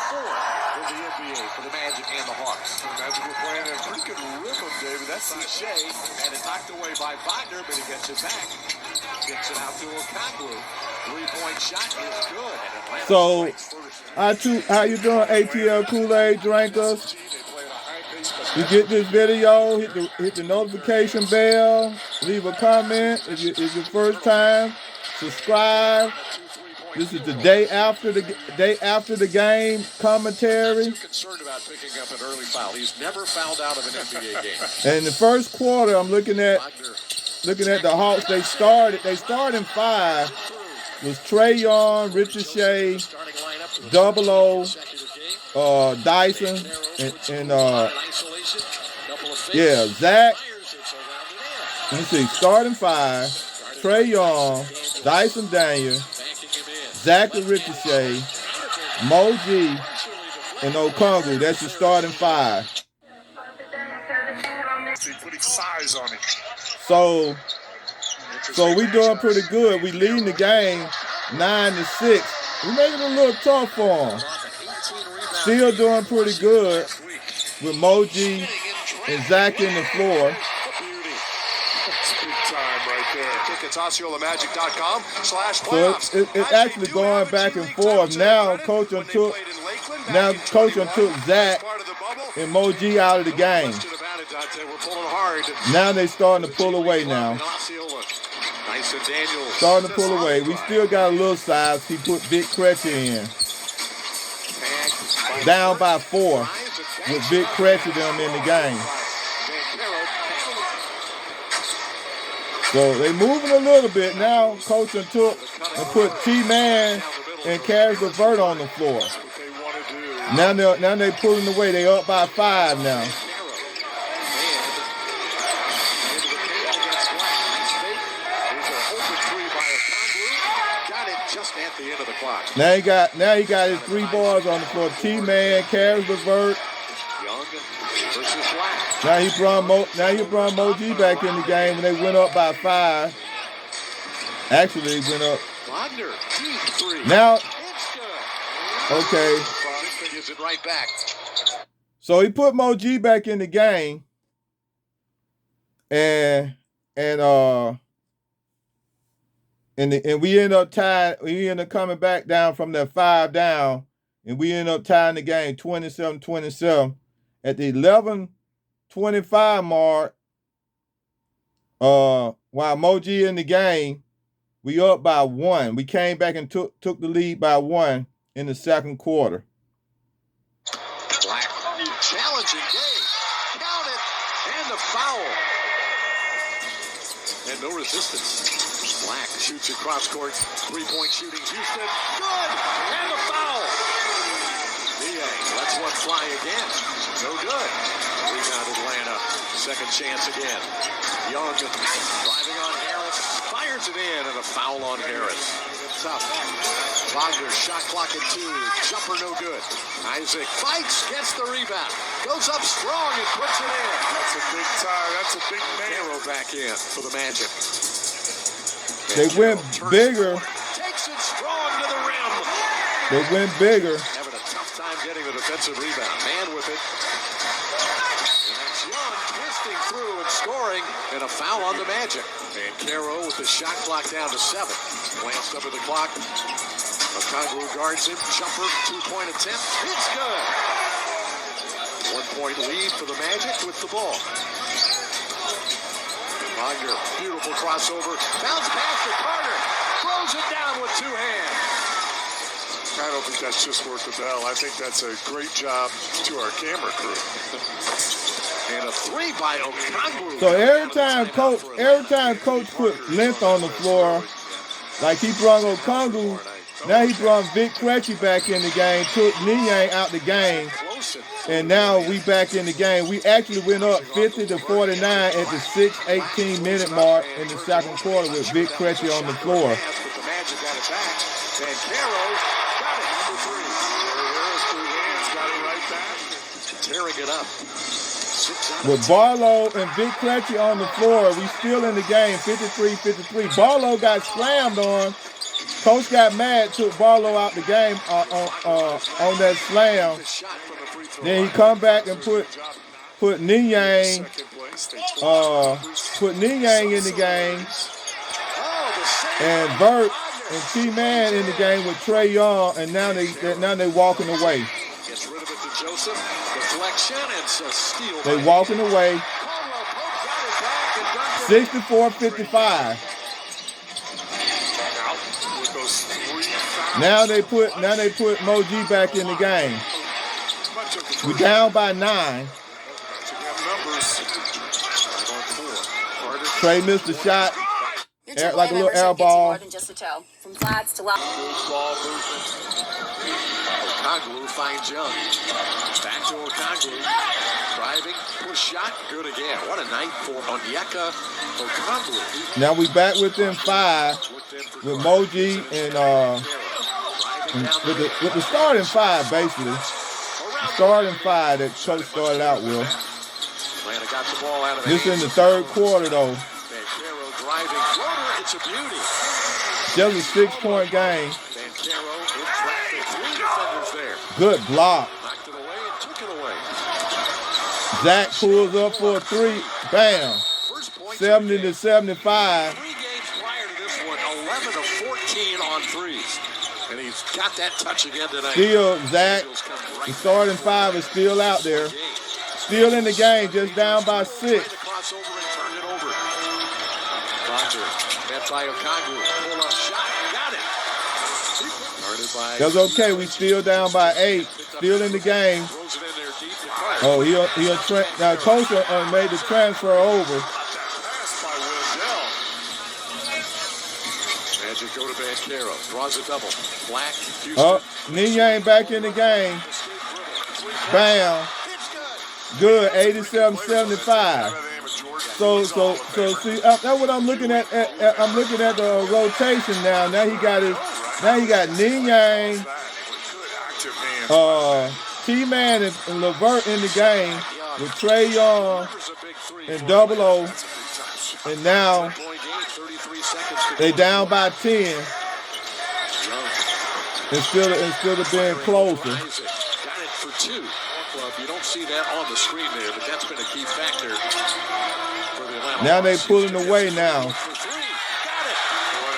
4 in the NBA for the Magic and the Hawks. The Magic were playing in a pretty good rhythm, David. That's Shea had it knocked away by Wagner, but he gets it back. Gets it out to Okongwu. 3-point shot is good. So, how you doing, ATL Kool-Aid drinkers? You get this video, hit the notification bell, leave a comment if it's your first time, subscribe. This is the day after the game commentary. Concerned about picking up an early foul. He's never fouled out of an NBA game. And in the first quarter, I'm looking at the Hawks. They started in 5. It was Trae Young, Richard Shea, Double O, Dyson, and Zach. Let me see. Starting 5, Trae Young, Dyson Daniel, Zach and Richard Shea, Mo G, and Okongwu. That's your starting 5. putting size on it. So we doing pretty good. We leading the game 9-6. We making it a little tough for them. Still doing pretty good with Moji and Zach in the floor. So it's actually going back and forth. Now Coach took Zach and Moji out of the game. Now they starting to pull away now. Starting to pull away. We still got a little size. He put Big Cretcher in. Down by 4 with Big Cretcher them in the game. So they moving a little bit. Now Coach took and put T-Man and Caris LeVert on the floor. Now they pulling away. They up by 5 now. Now he got his 3 bars on the floor. T-Man, Caris LeVert. Now he brought Moji back in the game when they went up by 5. Actually, they went up. Now, okay. So he put Moji back in the game, and we end up tying. We end up coming back down from that 5 down, and we end up tying the game 27-27 at the 11:25 mark. While Moji in the game, we up by 1. We came back and took the lead by 1 in the second quarter. Challenging game. Count it. And the foul. And no resistance. Black shoots across court. 3-point shooting. Houston. Good. And the foul. Niang lets one fly again. No good. Rebound Atlanta. Second chance again. Young driving on Harris. Fires it in and a foul on Harris. Tough. Wagner shot clock at 2. Jumper no good. Isaac fights, gets the rebound. Goes up strong and puts it in. That's a big time. That's a big man. Arrow back in for the Magic. They went bigger. Takes it strong to the rim. They went bigger. Having a tough time getting the defensive rebound. Man with it. And that's Young twisting through and scoring, and a foul on the Magic. And Caro with the shot clock down to 7. Glanced up at the clock. Okongwu guards him. Jumper, 2-point attempt. It's good. 1-point lead for the Magic with the ball. Wagner, beautiful crossover. Bounce pass to Carter. Throws it down with 2 hands. I don't think that's just worth the bell. I think that's a great job to our camera crew. And a 3 by Okongwu. So every time Coach put length on the floor, like he brought Okongwu, now he brought Vic Krejci back in the game, took Niang out the game, and now we back in the game. We actually went up 50-49 at the 6:18 minute mark in the second quarter with Vic Krejci on the floor. The Magic got it back, and Caro got it, number 3. Harris, 3 hands, got it right back, tearing it up. With Barlow and Vic Krejci on the floor, we still in the game, 53-53. Barlow got slammed on, Coach got mad, took Barlow out the game on that slam. Then he come back and put Niang in the game, and Vert and T-Man in the game with Trey Young, and now they walking away. Gets rid of it to Joseph. Deflection and a steal. They walking away. 64-55. Now they put Moji back in the game. We down by 9. Trey missed the shot. Like a little air ball. From flats to loud. Okongwu finds Young. Back to Okongwu. Driving, push shot, good again. What a night for Onyeka Okongwu. Now we back within 5 with Moji and with the starting 5 basically. Starting 5 that Coach started out with. Atlanta got the ball out of the This in the third quarter though. Banchero driving floater, it's a beauty. Just a 6-point game. Banchero in traffic, 3 defenders there. Good block. Knocked it away and took it away. Zach pulls up for a 3. Bam. First point 70 to 75. 3 games prior to this one, 11 of 14 on threes. And he's got that touch again tonight. Still, Zach, the starting 5 is still out there. Still in the game, just down by 6. Crossover and turn it over. Roger, met by Okongwu. Pull up shot, got it. Guarded by. That's okay. We still down by 8. Still in the game. Throws it in there deep to Carter. Oh, now Coach made the transfer over. Magic go to Banchero. Draws a double. Black. Houston. Oh, Niang back in the game. Bam. Good. 87-75. So see, that's what I'm looking at. I'm looking at the rotation now. Now he got Niang, T-Man and Levert in the game with Trey Young and Double O, and now they down by 10. Instead of being closer. Got it for 2. You don't see that on the screen there, but that's been a key factor for the Atlanta. Now they pulling away now.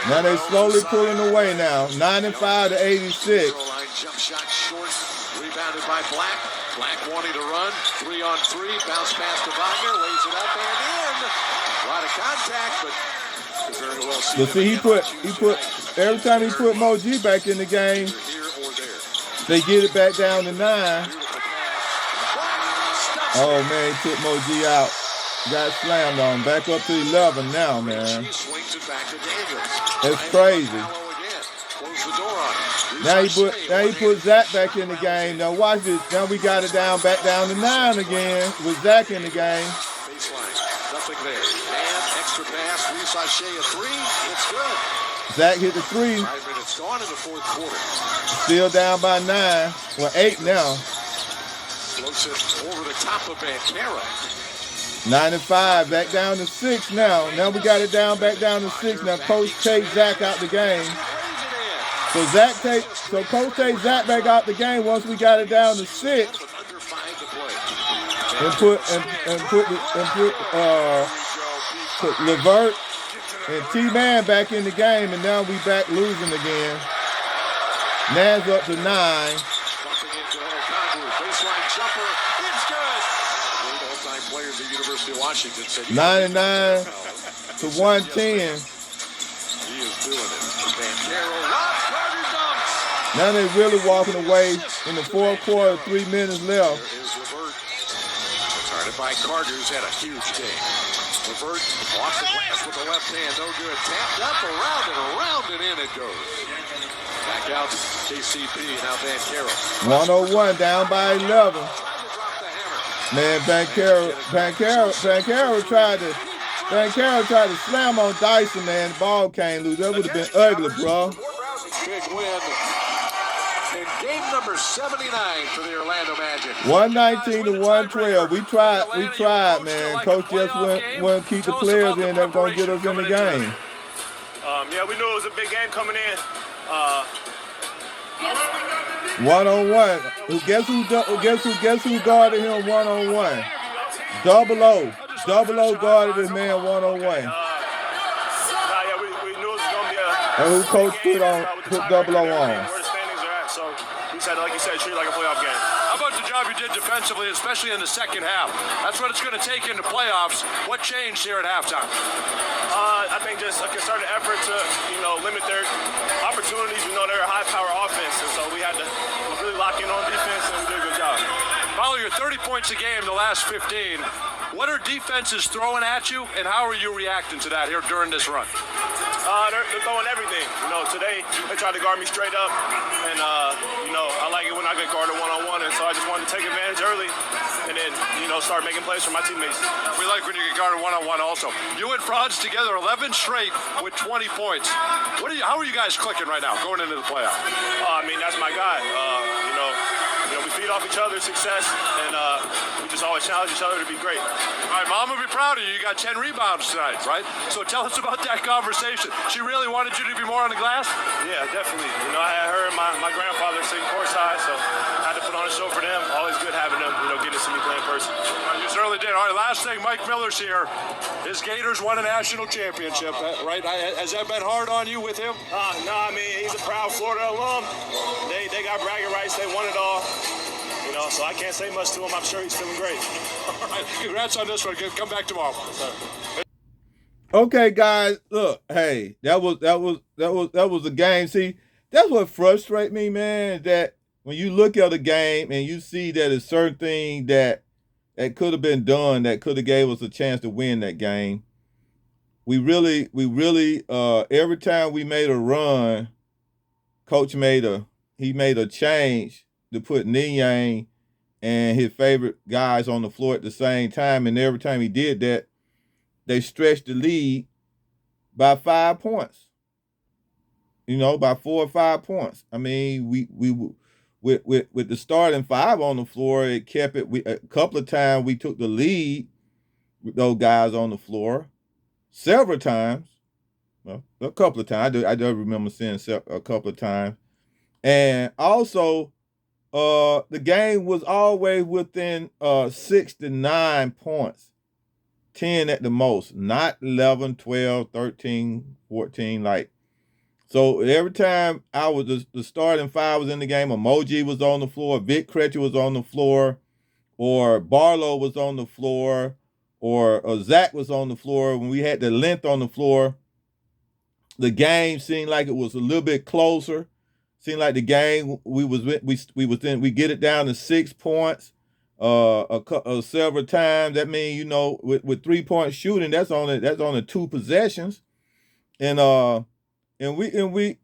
Now they slowly pulling away now. 95 to 86. Jump shot short, rebounded by Black. Black wanting to run, 3-on-3, bounce pass to Wagner, lays it up and in. A lot of contact, but very well seen. But see, he put every time he put Moji back in the game, they get it back down to 9. Oh man, he took Moji out. Got slammed on. Back up to 11 now, man. That's crazy. Now he put Zach back in the game. Now watch this. Now we got it back down to 9 again with Zach in the game. Baseline, nothing there. And extra pass, Ricochet a 3. It's good. Zach hit the 3. 5 minutes gone in the fourth quarter. Still down by 9. Well, 8 now. Floats it over the top of Banchero. 95, back down to 6 now. Now we got it back down to 6. Now Coach takes Zach out the game. So Coach takes Zach back out the game once we got it down to 6. And put Levert and T-Man back in the game, and now we back losing again. Naz up to 9. Players at University of Washington said 99 to 110. He is doing it. Banchero, Carter dunks. Now they're really walking away in the fourth quarter, 3 minutes left. There is Levert. Started by Carter, who's had a huge game. Levert off the glass with the left hand, no good. Tapped up, around and in it goes. Back out, KCP, now Banchero. 101 down by 11. Man, Banchero tried to slam on Dyson, man. The ball came loose. That would have been ugly, bro. Big win in game number 79 for the Orlando Magic. 119 to 112. We tried, man. Coach just wouldn't keep the players in that were going to get us in the game. Yeah, we knew it was a big game coming in. 1-on-1. Guess who guarded him 1-on-1? Double O. Double O guarded this man 1-on-1. Yeah, we knew it was going to be a. And who coach put double O on? Where the standings are at, so we said, like you said, treat it like a playoff game. How about the job you did defensively, especially in the second half? That's what it's going to take in the playoffs. What changed here at halftime? I think just a concerted effort to, limit their opportunities. They're a high-power offense, and so we had to really lock in on defense, and we did a good job. Follow your 30 points a game the last 15. What are defenses throwing at you, and how are you reacting to that here during this run? They're throwing everything. Today they tried to guard me straight up, and I like it when I get guarded one-on-one, and so I just wanted to take advantage early, and then start making plays for my teammates. We like when you get guarded one-on-one also. You and Franz together 11 straight with 20 points. How are you guys clicking right now going into the playoff? That's my guy. We feed off each other's success, and we just always challenge each other to be great. All right, Mom will be proud of you. You got 10 rebounds tonight, right? So tell us about that conversation. She really wanted you to be more on the glass? Yeah, definitely. I had her and my grandfather sitting courtside, so I had to put on a show for them. Always good having them, get to see me play in person. You certainly did. All right, last thing, Mike Miller's here. His Gators won a national championship, right? Has that been hard on you with him? No, he's a proud Florida alum. They got bragging rights. They won it all. So I can't say much to him. I'm sure he's feeling great. All right, congrats on this one. Come back tomorrow. Okay, guys, look, hey, that was a game. See, that's what frustrates me, man, that when you look at a game and you see that it's certain thing that could have been done that could have gave us a chance to win that game. We really, every time we made a run, Coach made a change to put Niang and his favorite guys on the floor at the same time, and every time he did that, they stretched the lead by 5 points. By 4 or 5 points. We with the starting 5 on the floor, it kept it. A couple of times we took the lead with those guys on the floor. Several times, well, a couple of times. I do remember seeing a couple of times, and also. The game was always within 6 to 9 points, 10 at the most, not 11, 12, 13, 14. So every time the starting 5 was in the game, Emoji was on the floor, Vic Krejci was on the floor, or Barlow was on the floor, or Zach was on the floor. When we had the length on the floor, the game seemed like it was a little bit closer. Seemed like the game we get it down to 6 points several times. That means with 3-point shooting, that's only 2 possessions, and then every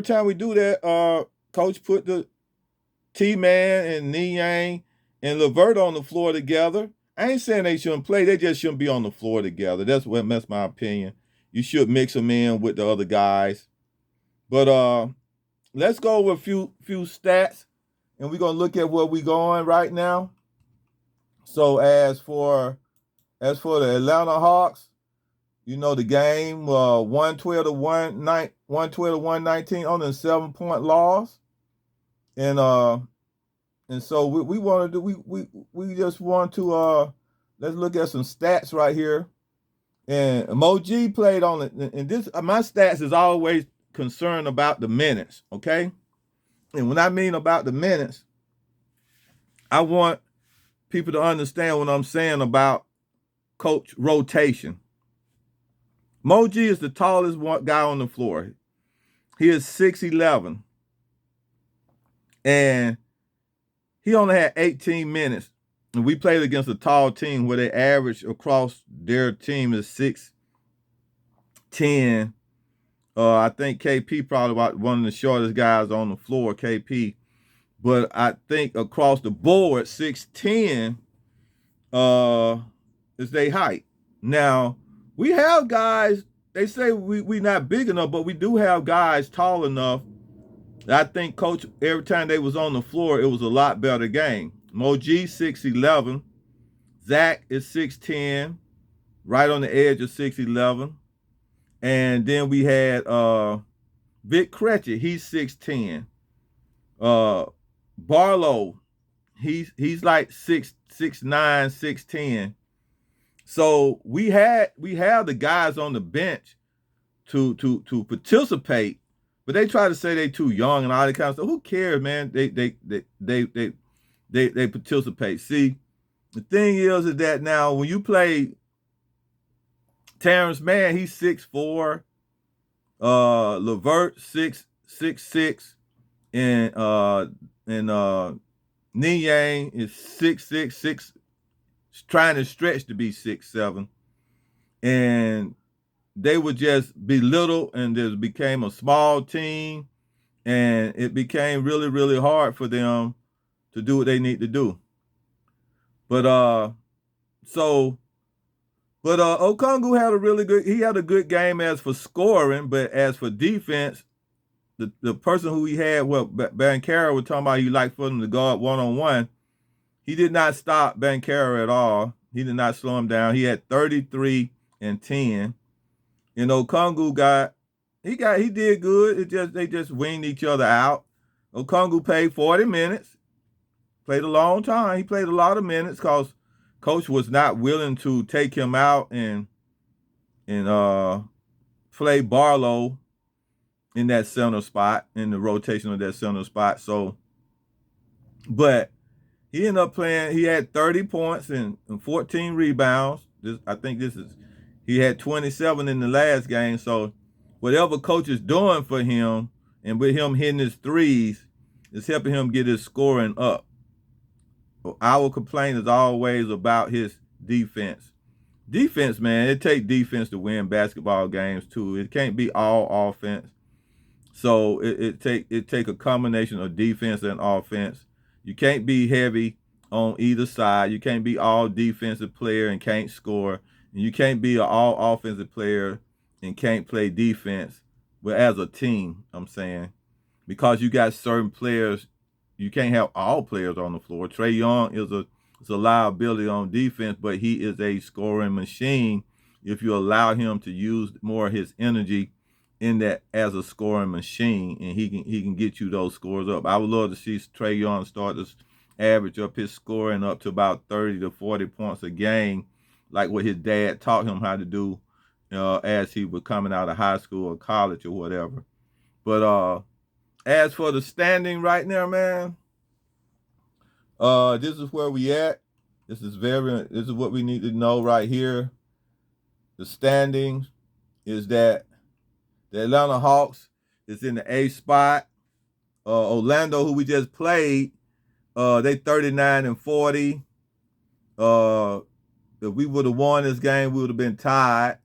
time we do that, Coach put the T-Man and Niang and LeVert on the floor together. I ain't saying they shouldn't play; they just shouldn't be on the floor together. That's my opinion. You should mix them in with the other guys, but let's go with a few stats, and we're gonna look at where we're going right now. So as for the Atlanta Hawks, the game 112 to 119 on a 7-point loss, and so we want to do we just want to let's look at some stats right here. And Emoji played on it, and this my stats is always concerned about the minutes, okay? And when I mean about the minutes, I want people to understand what I'm saying about coach rotation. Moji is the tallest guy on the floor. He is 6'11", and he only had 18 minutes. And we played against a tall team where they average across their team is 6'10". I think KP probably about one of the shortest guys on the floor, KP. But I think across the board, 6'10" is their height. Now, we have guys, they say we not big enough, but we do have guys tall enough. I think Coach, every time they was on the floor, it was a lot better game. Moji, 6'11". Zach is 6'10", right on the edge of 6'11". And then we had Vic Krejci, he's 6'10". Barlow, he's like 6'9", 6'10". So we have the guys on the bench to participate, but they try to say they too young and all that kind of stuff. Who cares, man? They participate. See, the thing is that now when you play Terrence Mann, he's 6'4", Levert 6'6", and Niang is 6'6", trying to stretch to be 6'7", and they would just belittle, and just became a small team, and it became really, really hard for them to do what they need to do. But Okongwu had a good game as for scoring, but as for defense, the person who he had, Bankera was talking about, he liked for them to guard one-on-one. He did not stop Bankera at all. He did not slow him down. He had 33 and 10. And Okongwu he did good. They just winged each other out. Okongwu played 40 minutes. Played a long time. He played a lot of minutes because coach was not willing to take him out and play Barlow in that center spot, in the rotation of that center spot. So, but he ended up playing. He had 30 points and 14 rebounds. He had 27 in the last game. So, whatever coach is doing for him, and with him hitting his threes, is helping him get his scoring up. Our complaint is always about his defense. Defense, man, it takes defense to win basketball games too. It can't be all offense. So it take a combination of defense and offense. You can't be heavy on either side. You can't be all defensive player and can't score. And you can't be an all offensive player and can't play defense. Well, as a team, I'm saying, because you got certain players, you can't have all players on the floor. Trae Young is a liability on defense, but he is a scoring machine if you allow him to use more of his energy in that as a scoring machine, and he can get you those scores up. I would love to see Trae Young start to average up his scoring up to about 30 to 40 points a game, like what his dad taught him how to do as he was coming out of high school or college or whatever. But as for the standing right now, man, this is where we at. This is what we need to know right here. The standings is that the Atlanta Hawks is in the 8th spot. Orlando, who we just played, they 39 and 40. If we would have won this game, we would have been tied.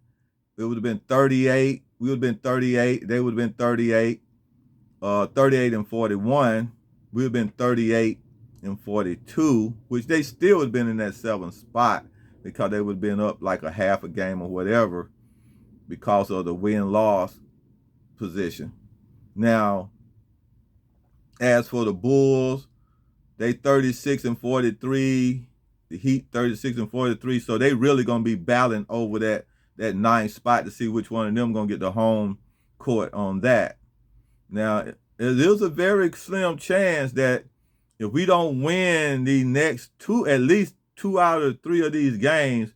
It would have been 38. We would have been 38. They would have been 38. 38 and 41. We would have been 38 and 42, which they still would have been in that 7th spot because they would have been up like a half a game or whatever because of the win-loss position. Now, as for the Bulls, they 36 and 43. The Heat 36 and 43. So they really gonna be battling over that 9th spot to see which one of them gonna get the home court on that. Now, there's a very slim chance that if we don't win the next at least 2 out of 3 of these games,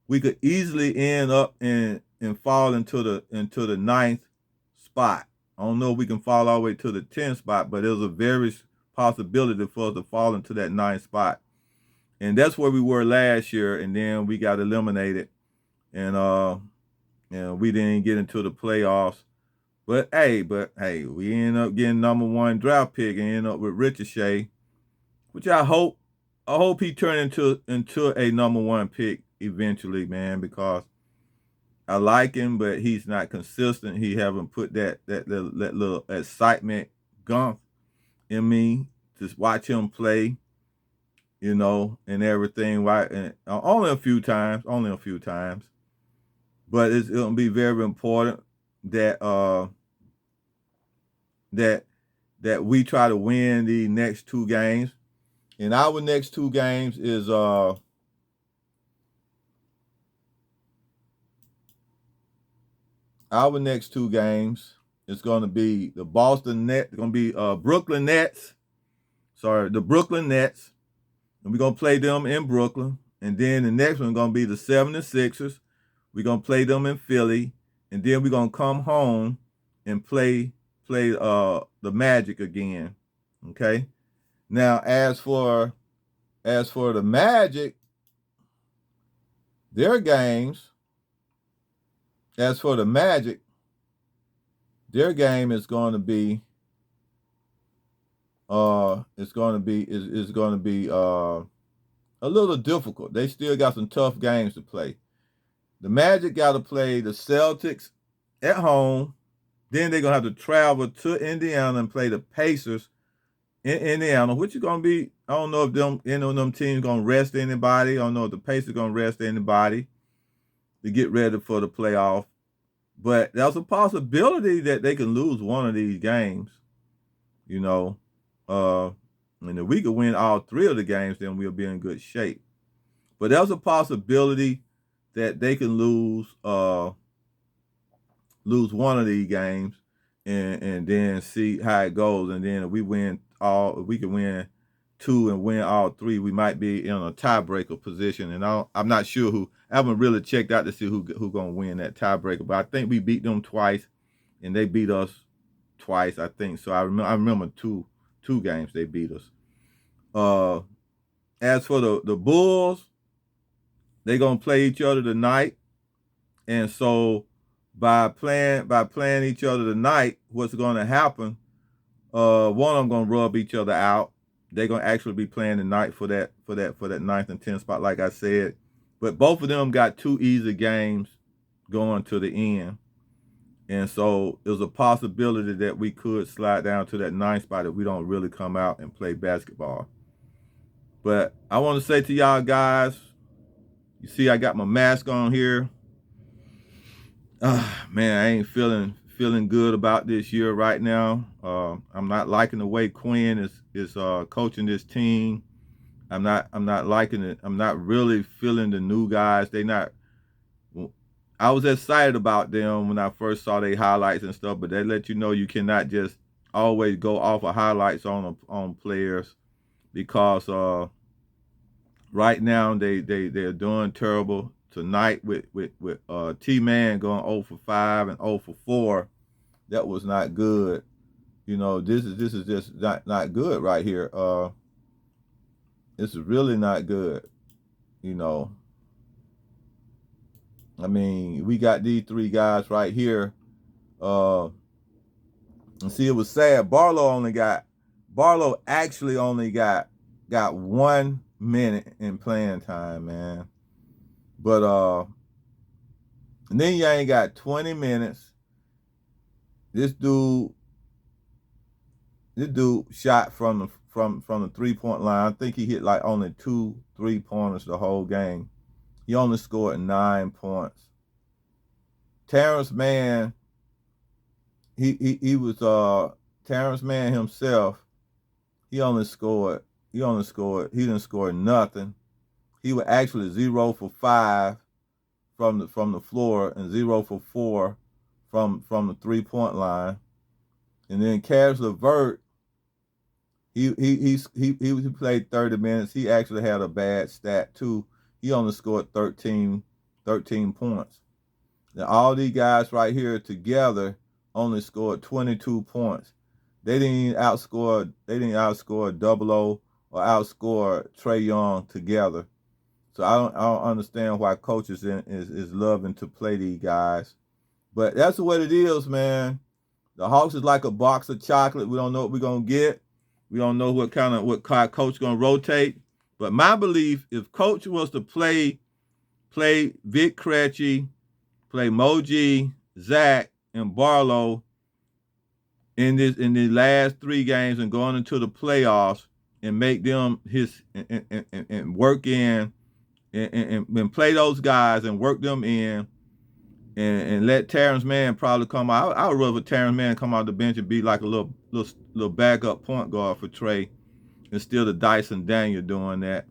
we could easily end up and fall into the 9th spot. I don't know if we can fall all the way to the 10th spot, but there's a very possibility for us to fall into that 9th spot. And that's where we were last year, and then we got eliminated, and we didn't get into the playoffs. But hey, we ended up getting #1 draft pick and ended up with Ricochet, which I hope he turned into a #1 pick eventually, man, because I like him, but he's not consistent. He haven't put that little excitement gunk in me to watch him play, and everything. Right? And only a few times. But it'll be very important that that we try to win the next 2 games. And our next 2 games is It's going to be the Boston Nets. It's going to be Brooklyn Nets. Sorry, the Brooklyn Nets. And we're going to play them in Brooklyn. And then the next one is going to be the 76ers. We're going to play them in Philly. And then we're going to come home and play the Magic again. Okay? Now, as for the Magic, their games, as for the Magic, their game is going to be a little difficult. They still got some tough games to play. The Magic got to play the Celtics at home. Then they're going to have to travel to Indiana and play the Pacers in Indiana, which is going to be, I don't know if them teams going to rest anybody. I don't know if the Pacers going to rest anybody to get ready for the playoff. But there's a possibility that they can lose one of these games, you know. And if we could win all three of the games, then we'll be in good shape. But there's a possibility that they can lose one of these games and then see how it goes. And then if we can win two and win all three, we might be in a tiebreaker position. And I'm not sure who. I haven't really checked out to see who gonna win that tiebreaker. But I think we beat them twice, and they beat us twice. I think so. I remember two games they beat us. As for the Bulls, they're gonna play each other tonight, and so by playing each other tonight, what's gonna happen? One of them gonna rub each other out. They're gonna actually be playing tonight for that 9th and 10th spot, like I said. But both of them got two easy games going to the end. And so there's a possibility that we could slide down to that 9th spot if we don't really come out and play basketball. But I want to say to y'all guys, you see I got my mask on here. Man, I ain't feeling good about this year right now. I'm not liking the way Quinn is coaching this team. I'm not liking it. I'm not really feeling the new guys. I was excited about them when I first saw their highlights and stuff, but they let you know you cannot just always go off of highlights on players, because right now they're doing terrible. Tonight with T-Man going 0 for 5 and 0 for 4, that was not good. You know, this is just not good right here. This is really not good. You know, I mean, we got these three guys right here. And see, it was sad. Barlow actually only got 1 minute in playing time, man. But and then you ain't got 20 minutes. This dude shot from the 3-point line. I think he hit like only 2 3-pointers the whole game. He only scored 9 points. Terrence Mann, he was Terrence Mann himself. He didn't score nothing. He was actually 0 for 5 from the floor and 0 for 4 from the 3-point line. And then Caris LeVert, he played 30 minutes. He actually had a bad stat too. He only scored 13 points. Now all these guys right here together only scored 22 points. They didn't even outscore Double O or outscore Trae Young together. So I don't understand why coaches is loving to play these guys. But that's what it is, man. The Hawks is like a box of chocolate. We don't know what we're gonna get. We don't know what kind of coach gonna rotate. But my belief, if coach was to play Vic Krejci, play Moji, Zach, and Barlow in the last 3 games and going into the playoffs, and make them his and work in and play those guys and work them in, and let Terrence Mann probably come out. I would rather Terrence Mann come out the bench and be like a little backup point guard for Trae instead of Dyson Daniel doing that.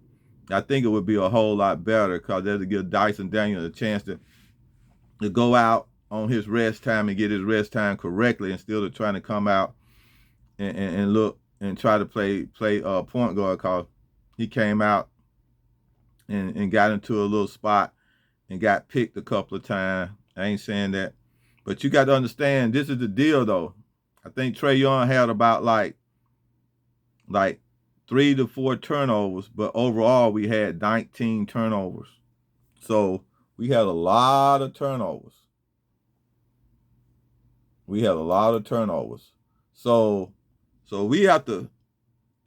I think it would be a whole lot better, because that'll give Dyson Daniel a chance to go out on his rest time and get his rest time correctly instead of trying to come out and look and try to play point guard, because he came out and got into a little spot and got picked a couple of times. I ain't saying that. But you got to understand, this is the deal, though. I think Trae Young had about like 3 to 4 turnovers, but overall we had 19 turnovers. So we had a lot of turnovers. So we have to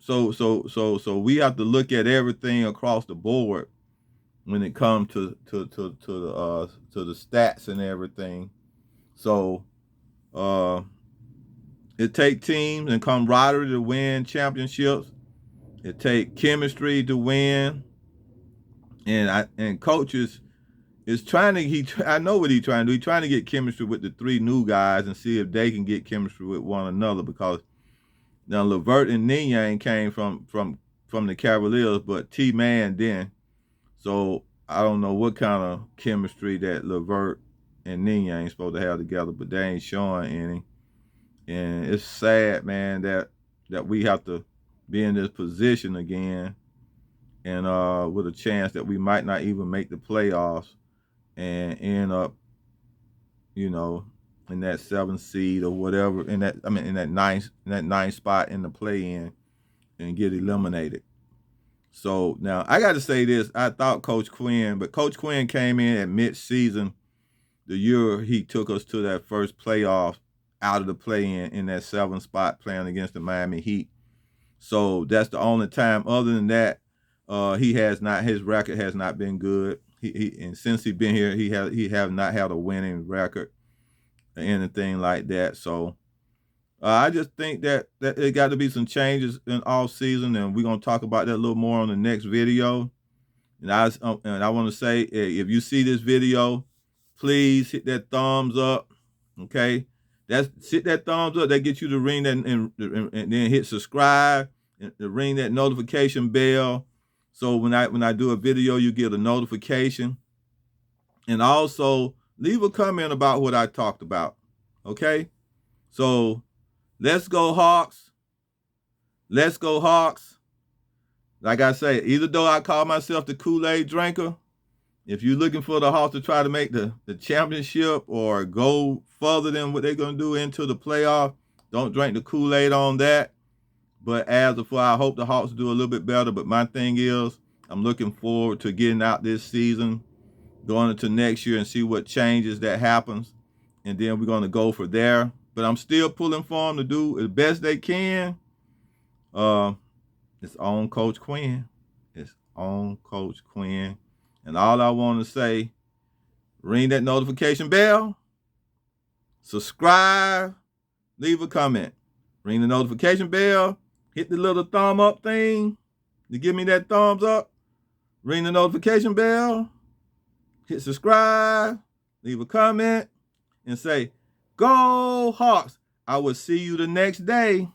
we have to look at everything across the board when it comes to the stats and everything. So it take teams and camaraderie to win championships. It take chemistry to win. And coaches is trying to I know what he's trying to do. He's trying to get chemistry with the 3 new guys and see if they can get chemistry with one another, because now LeVert and Niang came from the Cavaliers, but T-Man didn't. So I don't know what kind of chemistry that LeVert and Niang supposed to have together, but they ain't showing any. And it's sad, man, that we have to be in this position again, and with a chance that we might not even make the playoffs and end up, in that 7th seed or whatever, in that ninth spot in the play-in and get eliminated. So now I got to say this: I thought Coach Quinn came in at mid-season the year he took us to that first playoff out of the play-in in that 7th spot playing against the Miami Heat. So that's the only time. Other than that, his record has not been good. And since he's been here, he have not had a winning record or anything like that. So I just think that it got to be some changes in off season, and we're gonna talk about that a little more on the next video. And I want to say, if you see this video, please hit that thumbs up. Okay, hit that thumbs up. That gets you to ring that and then hit subscribe and ring that notification bell. So when I do a video, you get a notification. And also leave a comment about what I talked about. Okay? So let's go Hawks. Let's go Hawks. Like I say, even though I call myself the Kool-Aid drinker, if you're looking for the Hawks to try to make the championship or go further than what they're going to do into the playoff, don't drink the Kool-Aid on that. But as before, I hope the Hawks do a little bit better. But my thing is, I'm looking forward to getting out this season, going into next year and see what changes that happens. And then we're going to go for there. But I'm still pulling for them to do as best they can. It's on Coach Quinn. It's on Coach Quinn. And all I want to say, ring that notification bell, subscribe, leave a comment. Ring the notification bell, hit the little thumb up thing to give me that thumbs up. Ring the notification bell, hit subscribe, leave a comment, and say, Go Hawks. I will see you the next day.